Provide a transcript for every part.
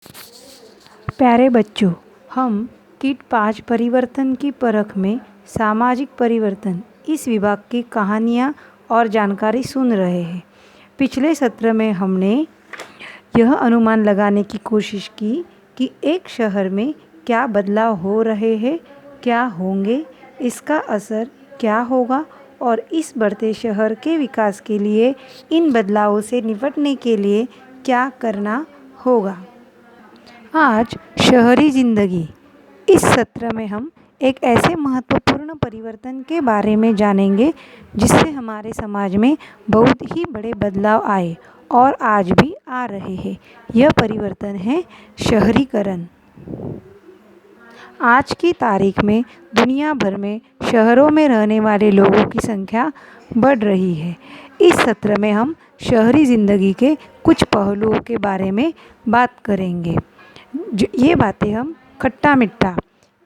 प्यारे बच्चों, हम किट 5 परिवर्तन की परख में सामाजिक परिवर्तन इस विभाग की कहानियाँ और जानकारी सुन रहे हैं। पिछले सत्र में हमने यह अनुमान लगाने की कोशिश की कि एक शहर में क्या बदलाव हो रहे हैं, क्या होंगे, इसका असर क्या होगा और इस बढ़ते शहर के विकास के लिए इन बदलावों से निपटने के लिए क्या करना होगा। आज शहरी ज़िंदगी इस सत्र में हम एक ऐसे महत्वपूर्ण परिवर्तन के बारे में जानेंगे जिससे हमारे समाज में बहुत ही बड़े बदलाव आए और आज भी आ रहे हैं। यह परिवर्तन है शहरीकरण। आज की तारीख में दुनिया भर में शहरों में रहने वाले लोगों की संख्या बढ़ रही है। इस सत्र में हम शहरी ज़िंदगी के कुछ पहलुओं के बारे में बात करेंगे। ये बातें हम खट्टा मिट्ठा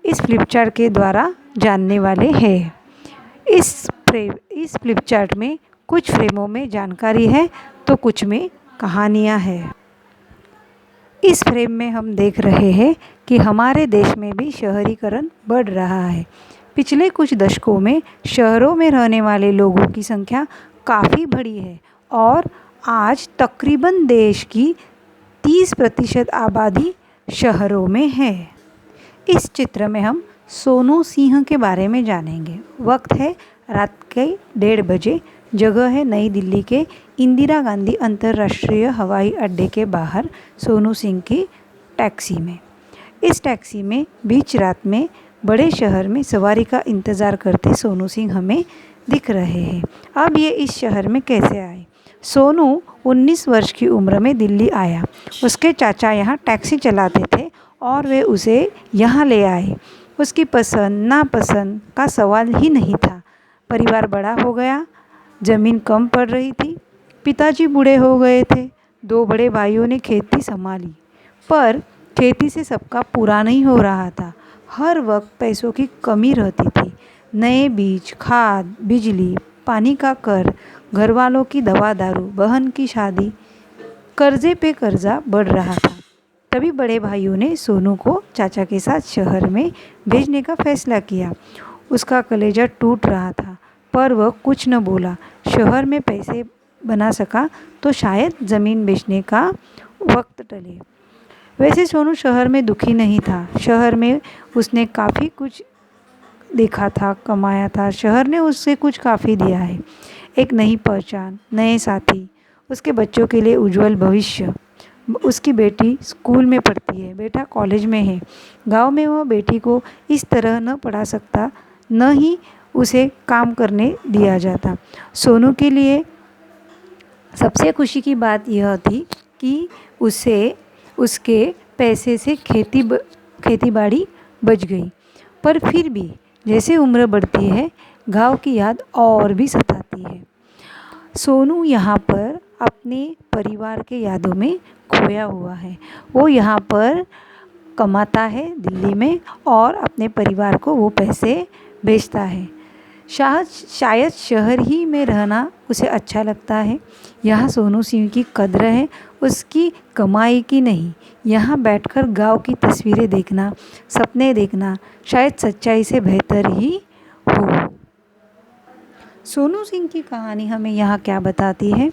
इस फ्लिपचार्ट के द्वारा जानने वाले हैं। इस फ्लिपचार्ट में कुछ फ्रेमों में जानकारी है तो कुछ में कहानियाँ हैं। इस फ्रेम में हम देख रहे हैं कि हमारे देश में भी शहरीकरण बढ़ रहा है। पिछले कुछ दशकों में शहरों में रहने वाले लोगों की संख्या काफ़ी बढ़ी है और आज तकरीबन देश की 30% आबादी शहरों में है। इस चित्र में हम सोनू सिंह के बारे में जानेंगे। वक्त है रात के 1:30 बजे। जगह है नई दिल्ली के इंदिरा गांधी अंतर्राष्ट्रीय हवाई अड्डे के बाहर सोनू सिंह की टैक्सी में। इस टैक्सी में बीच रात में बड़े शहर में सवारी का इंतज़ार करते सोनू सिंह हमें दिख रहे हैं। अब ये इस शहर में कैसे आए? सोनू 19 वर्ष की उम्र में दिल्ली आया। उसके चाचा यहाँ टैक्सी चलाते थे और वे उसे यहाँ ले आए। उसकी पसंद नापसंद का सवाल ही नहीं था। परिवार बड़ा हो गया, ज़मीन कम पड़ रही थी, पिताजी बूढ़े हो गए थे, 2 बड़े भाइयों ने खेती संभाली, पर खेती से सबका पूरा नहीं हो रहा था। हर वक्त पैसों की कमी रहती थी। नए बीज, खाद, बिजली, पानी का कर, घर वालों की दवा दारू, बहन की शादी, कर्जे पे कर्जा बढ़ रहा था। तभी बड़े भाइयों ने सोनू को चाचा के साथ शहर में भेजने का फैसला किया। उसका कलेजा टूट रहा था पर वह कुछ न बोला। शहर में पैसे बना सका तो शायद ज़मीन बेचने का वक्त टले। वैसे सोनू शहर में दुखी नहीं था। शहर में उसने काफ़ी कुछ देखा था, कमाया था। शहर ने उससे कुछ काफ़ी दिया है। एक नई पहचान, नए साथी, उसके बच्चों के लिए उज्जवल भविष्य। उसकी बेटी स्कूल में पढ़ती है, बेटा कॉलेज में है। गांव में वह बेटी को इस तरह न पढ़ा सकता, न ही उसे काम करने दिया जाता। सोनू के लिए सबसे खुशी की बात यह थी कि उसे उसके पैसे से खेती बाड़ी बच गई। पर फिर भी जैसे उम्र बढ़ती है, गांव की याद और भी सताती है। सोनू यहाँ पर अपने परिवार के यादों में खोया हुआ है। वो यहाँ पर कमाता है दिल्ली में और अपने परिवार को वो पैसे भेजता है। शायद शहर ही में रहना उसे अच्छा लगता है। यहाँ सोनू सिंह की कद्र है, उसकी कमाई की नहीं। यहाँ बैठकर गांव की तस्वीरें देखना, सपने देखना शायद सच्चाई से बेहतर ही हो। सोनू सिंह की कहानी हमें यहाँ क्या बताती है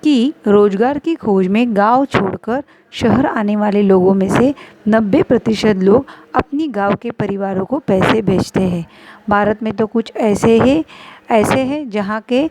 कि रोजगार की खोज में गांव छोड़कर शहर आने वाले लोगों में से 90% लोग अपनी गांव के परिवारों को पैसे भेजते हैं। भारत में तो कुछ ऐसे हैं जहां के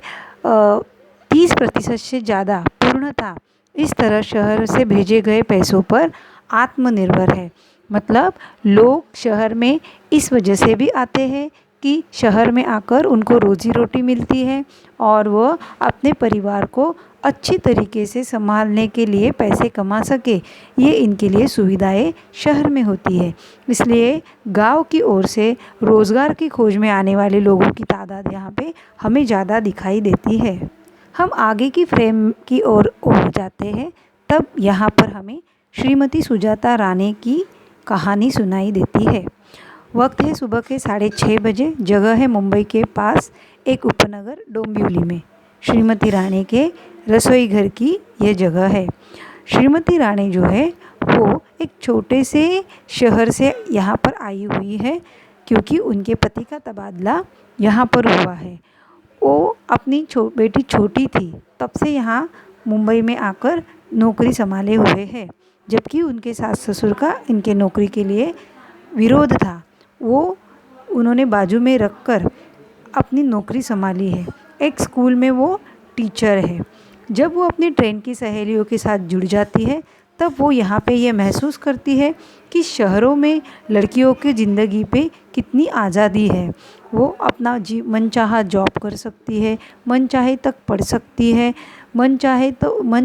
30% से ज़्यादा पूर्णतः इस तरह शहर से भेजे गए पैसों पर आत्मनिर्भर है। मतलब लोग शहर में इस वजह से भी आते हैं कि शहर में आकर उनको रोजी रोटी मिलती है और वो अपने परिवार को अच्छी तरीके से संभालने के लिए पैसे कमा सके। ये इनके लिए सुविधाएं शहर में होती है। इसलिए गांव की ओर से रोज़गार की खोज में आने वाले लोगों की तादाद यहाँ पे हमें ज़्यादा दिखाई देती है। हम आगे की फ्रेम की ओर जाते हैं तब यहाँ पर हमें श्रीमती सुजाता राणे की कहानी सुनाई देती है। वक्त है सुबह के 6:30 बजे। जगह है मुंबई के पास एक उपनगर डोंबिवली में। श्रीमती राणे के रसोई घर की यह जगह है। श्रीमती रानी जो है वो एक छोटे से शहर से यहाँ पर आई हुई है, क्योंकि उनके पति का तबादला यहाँ पर हुआ है। वो अपनी बेटी छोटी थी तब से यहाँ मुंबई में आकर नौकरी संभाले हुए हैं, जबकि उनके सास ससुर का इनके नौकरी के लिए विरोध था। वो उन्होंने बाजू में रखकर अपनी नौकरी संभाली है। एक स्कूल में वो टीचर है। जब वो अपनी ट्रेन की सहेलियों के साथ जुड़ जाती है तब वो यहाँ पे ये महसूस करती है कि शहरों में लड़कियों की ज़िंदगी पे कितनी आज़ादी है। वो अपना मनचाहा जॉब कर सकती है, मन चाहे तक पढ़ सकती है, मन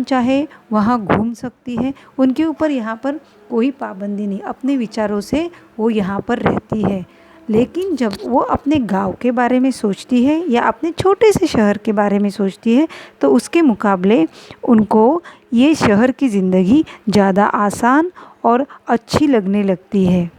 चाहे वहाँ घूम सकती है। उनके ऊपर यहाँ पर कोई पाबंदी नहीं, अपने विचारों से वो यहाँ पर रहती है। लेकिन जब वो अपने गांव के बारे में सोचती है या अपने छोटे से शहर के बारे में सोचती है तो उसके मुकाबले उनको ये शहर की ज़िंदगी ज़्यादा आसान और अच्छी लगने लगती है।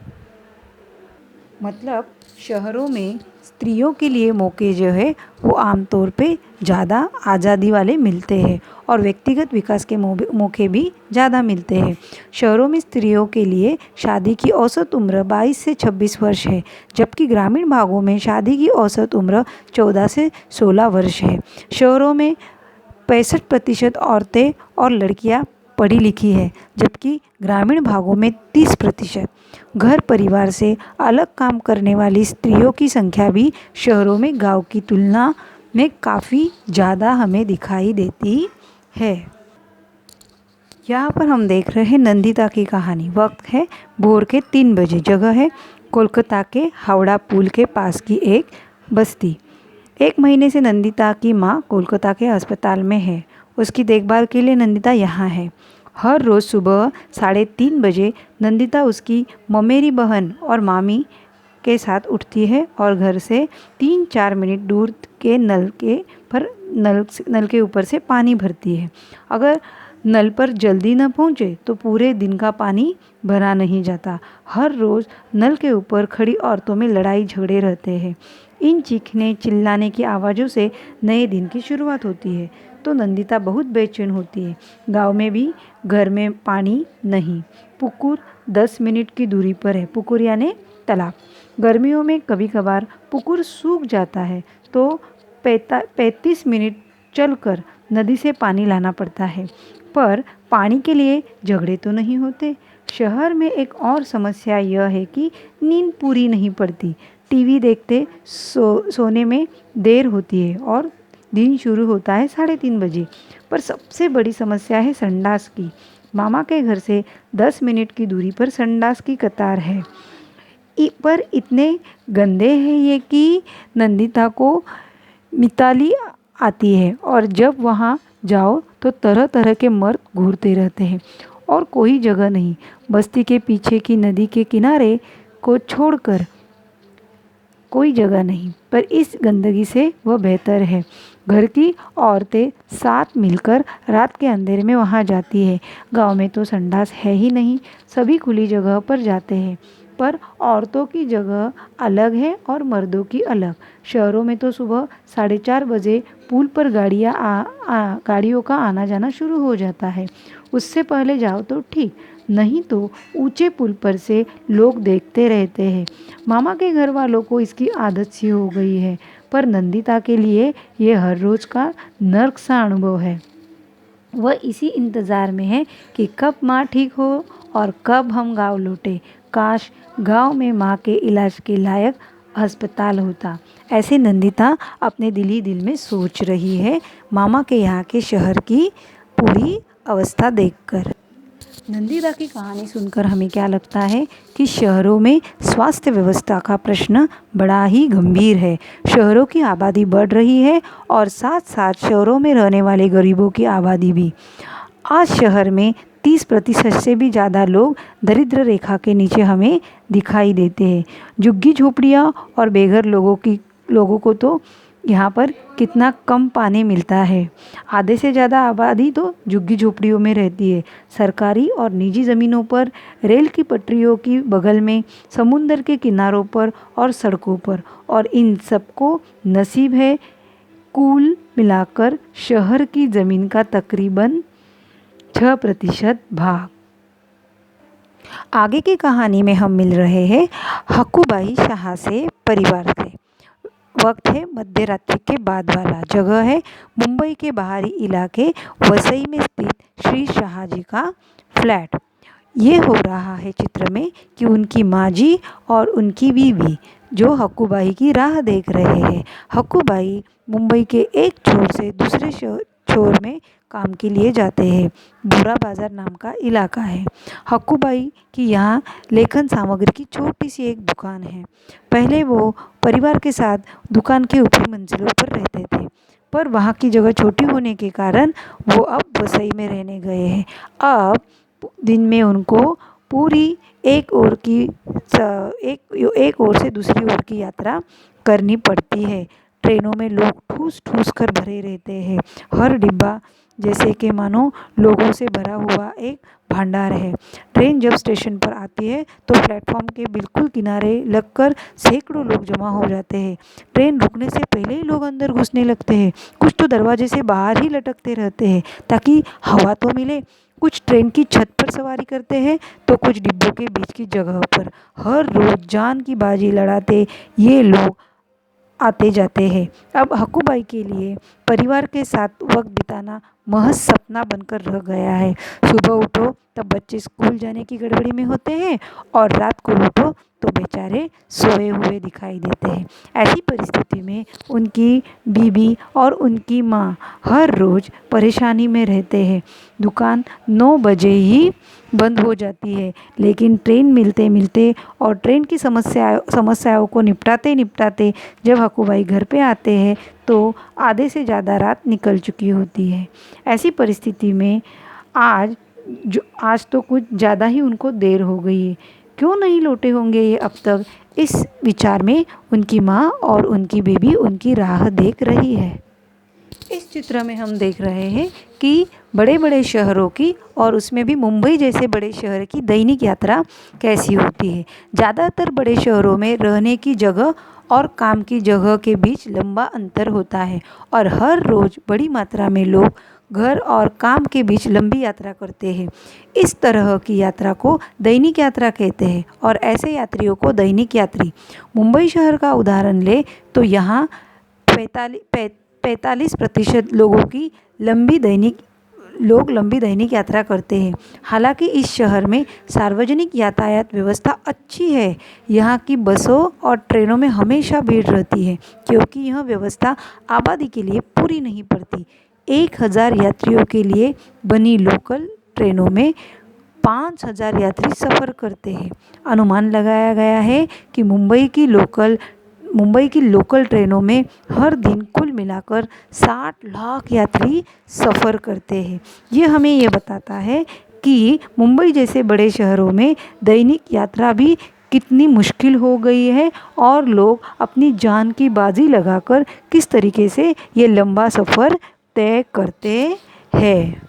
मतलब शहरों में स्त्रियों के लिए मौके जो है वो आमतौर पे ज़्यादा आज़ादी वाले मिलते हैं और व्यक्तिगत विकास के मौके भी ज़्यादा मिलते हैं। शहरों में स्त्रियों के लिए शादी की औसत उम्र 22 से 26 वर्ष है, जबकि ग्रामीण भागों में शादी की औसत उम्र 14 से 16 वर्ष है। शहरों में 65% औरतें और लड़कियां पढ़ी लिखी है, जबकि ग्रामीण भागों में 30%। घर परिवार से अलग काम करने वाली स्त्रियों की संख्या भी शहरों में गांव की तुलना में काफ़ी ज़्यादा हमें दिखाई देती है। यहाँ पर हम देख रहे हैं नंदिता की कहानी। वक्त है भोर के 3 बजे। जगह है कोलकाता के हावड़ा पुल के पास की एक बस्ती। 1 महीने से नंदिता की माँ कोलकाता के अस्पताल में है। उसकी देखभाल के लिए नंदिता यहाँ है। हर रोज़ सुबह 3:30 बजे नंदिता उसकी ममेरी बहन और मामी के साथ उठती है और घर से 3-4 मिनट दूर के नल के ऊपर से पानी भरती है। अगर नल पर जल्दी न पहुँचे तो पूरे दिन का पानी भरा नहीं जाता। हर रोज़ नल के ऊपर खड़ी औरतों में लड़ाई झगड़े रहते हैं। इन चीखने चिल्लाने की आवाज़ों से नए दिन की शुरुआत होती है तो नंदिता बहुत बेचैन होती है। गांव में भी घर में पानी नहीं। पुकुर 10 मिनट की दूरी पर है। पुकुर यानी तालाब। गर्मियों में कभी कभार पुकुर सूख जाता है तो 35 मिनट चलकर नदी से पानी लाना पड़ता है। पर पानी के लिए झगड़े तो नहीं होते। शहर में एक और समस्या यह है कि नींद पूरी नहीं पड़ती। टीवी देखते सोने में देर होती है और दिन शुरू होता है 3:30 बजे। पर सबसे बड़ी समस्या है संडास की। मामा के घर से 10 मिनट की दूरी पर संडास की कतार है। पर इतने गंदे हैं ये कि नंदिता को मिताली आती है और जब वहाँ जाओ तो तरह तरह के मर्द घूरते रहते हैं और कोई जगह नहीं। बस्ती के पीछे की नदी के किनारे को छोड़कर कोई जगह नहीं, पर इस गंदगी से वह बेहतर है। घर की औरतें साथ मिलकर रात के अंधेरे में वहाँ जाती है। गांव में तो संडास है ही नहीं, सभी खुली जगह पर जाते हैं। पर औरतों की जगह अलग है और मर्दों की अलग। शहरों में तो सुबह 4:30 बजे पुल पर गाड़ियों का आना जाना शुरू हो जाता है। उससे पहले जाओ तो ठीक, नहीं तो ऊंचे पुल पर से लोग देखते रहते हैं। मामा के घर वालों को इसकी आदत सी हो गई है, पर नंदिता के लिए ये हर रोज़ का नर्क सा अनुभव है। वह इसी इंतज़ार में है कि कब माँ ठीक हो और कब हम गांव लौटे। काश गांव में माँ के इलाज के लायक अस्पताल होता। ऐसे नंदिता अपने दिल ही दिल में सोच रही है, मामा के यहाँ के शहर की पूरी अवस्था देखकर। नंदिता की कहानी सुनकर हमें क्या लगता है कि शहरों में स्वास्थ्य व्यवस्था का प्रश्न बड़ा ही गंभीर है। शहरों की आबादी बढ़ रही है और साथ साथ शहरों में रहने वाले गरीबों की आबादी भी। आज शहर में 30% से भी ज़्यादा लोग दरिद्र रेखा के नीचे हमें दिखाई देते हैं। झुग्गी झोपड़ियाँ और बेघर लोगों को तो यहाँ पर कितना कम पानी मिलता है। आधे से ज़्यादा आबादी तो झुग्गी झोपड़ियों में रहती है। सरकारी और निजी ज़मीनों पर, रेल की पटरियों की बगल में, समुंदर के किनारों पर और सड़कों पर, और इन सबको नसीब है कुल मिलाकर शहर की ज़मीन का तकरीबन 6% भाग। आगे की कहानी में हम मिल रहे हैं हक्कूबाई शाह से परिवार से। वक्त है मध्य रात्रि के बाद वाला। जगह है मुंबई के बाहरी इलाके वसई में स्थित श्री शाह जी का फ्लैट। ये हो रहा है चित्र में कि उनकी माँ जी और उनकी बीवी जो हक्कूबाई की राह देख रहे हैं। हक्कूबाई मुंबई के एक छोर से दूसरे छोर में काम के लिए जाते हैं। भूरा बाजार नाम का इलाका है। हक्कूबाई की यहाँ लेखन सामग्री की छोटी सी एक दुकान है। पहले वो परिवार के साथ दुकान के ऊपरी मंजिलों पर रहते थे, पर वहाँ की जगह छोटी होने के कारण वो अब वसई में रहने गए हैं। अब दिन में उनको पूरी एक ओर से दूसरी ओर की यात्रा करनी पड़ती है। ट्रेनों में लोग ठूस ठूस कर भरे रहते हैं। हर डिब्बा जैसे कि मानो लोगों से भरा हुआ एक भंडार है। ट्रेन जब स्टेशन पर आती है तो प्लेटफॉर्म के बिल्कुल किनारे लगकर सैकड़ों लोग जमा हो जाते हैं। ट्रेन रुकने से पहले ही लोग अंदर घुसने लगते हैं। कुछ तो दरवाजे से बाहर ही लटकते रहते हैं ताकि हवा तो मिले। कुछ ट्रेन की छत पर सवारी करते हैं तो कुछ डिब्बों के बीच की जगह पर। हर रोज जान की बाजी लड़ाते ये लोग आते जाते हैं। अब हक्कूबाई के लिए परिवार के साथ वक्त बिताना महज सपना बनकर रह गया है। सुबह उठो तब बच्चे स्कूल जाने की गड़बड़ी में होते हैं और रात को लौटो तो बेचारे सोए हुए दिखाई देते हैं। ऐसी परिस्थिति में उनकी बीबी और उनकी माँ हर रोज़ परेशानी में रहते हैं। दुकान 9 बजे ही बंद हो जाती है, लेकिन ट्रेन मिलते मिलते और ट्रेन की समस्याओं को निपटाते निपटाते जब हक्कूबाई घर पे आते हैं तो आधे से ज़्यादा रात निकल चुकी होती है। ऐसी परिस्थिति में आज तो कुछ ज़्यादा ही उनको देर हो गई है। क्यों नहीं लौटे होंगे ये अब तक? इस विचार में उनकी माँ और उनकी बेबी उनकी राह देख रही है। इस चित्र में हम देख रहे हैं कि बड़े बड़े शहरों की और उसमें भी मुंबई जैसे बड़े शहर की दैनिक यात्रा कैसी होती है। ज़्यादातर बड़े शहरों में रहने की जगह और काम की जगह के बीच लंबा अंतर होता है और हर रोज़ बड़ी मात्रा में लोग घर और काम के बीच लंबी यात्रा करते हैं। इस तरह की यात्रा को दैनिक यात्रा कहते हैं और ऐसे यात्रियों को दैनिक यात्री। मुंबई शहर का उदाहरण ले तो यहाँ 45% लोगों की लंबी दैनिक यात्रा करते हैं। हालांकि इस शहर में सार्वजनिक यातायात व्यवस्था अच्छी है। यहाँ की बसों और ट्रेनों में हमेशा भीड़ रहती है क्योंकि यह व्यवस्था आबादी के लिए पूरी नहीं पड़ती। 1000 यात्रियों के लिए बनी लोकल ट्रेनों में 5000 यात्री सफ़र करते हैं। अनुमान लगाया गया है कि मुंबई की लोकल ट्रेनों में हर दिन कुल मिलाकर 60 लाख यात्री सफ़र करते हैं। ये हमें ये बताता है कि मुंबई जैसे बड़े शहरों में दैनिक यात्रा भी कितनी मुश्किल हो गई है और लोग अपनी जान की बाजी लगाकर किस तरीके से ये लंबा सफ़र तय करते हैं।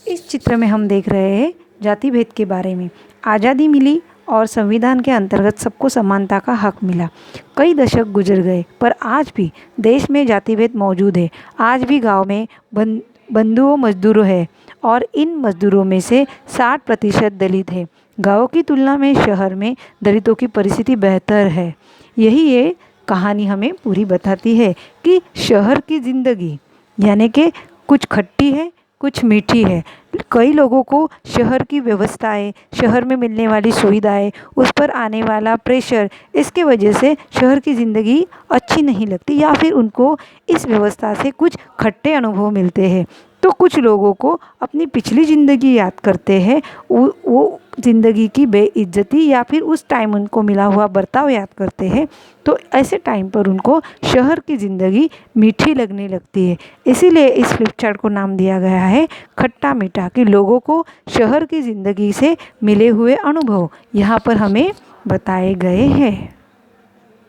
इस चित्र में हम देख रहे हैं जाति भेद के बारे में। आज़ादी मिली और संविधान के अंतर्गत सबको समानता का हक मिला। कई दशक गुजर गए पर आज भी देश में जाति भेद मौजूद है। आज भी गांव में बंधुओं मजदूर है और इन मजदूरों में से 60% दलित है। गाँव की तुलना में शहर में दलितों की परिस्थिति बेहतर है। यही ये कहानी हमें पूरी बताती है कि शहर की ज़िंदगी यानी कि कुछ खट्टी है कुछ मीठी है। कई लोगों को शहर की व्यवस्थाएं, शहर में मिलने वाली सुविधाएं, उस पर आने वाला प्रेशर, इसके वजह से शहर की ज़िंदगी अच्छी नहीं लगती या फिर उनको इस व्यवस्था से कुछ खट्टे अनुभव मिलते हैं। तो कुछ लोगों को अपनी पिछली ज़िंदगी याद करते हैं, वो ज़िंदगी की बेइज्जती या फिर उस टाइम उनको मिला हुआ बर्ताव याद करते हैं। तो ऐसे टाइम पर उनको शहर की ज़िंदगी मीठी लगने लगती है। इसीलिए इस फ्लिप चार्ट को नाम दिया गया है खट्टा मीठा, कि लोगों को शहर की ज़िंदगी से मिले हुए अनुभव यहाँ पर हमें बताए गए हैं।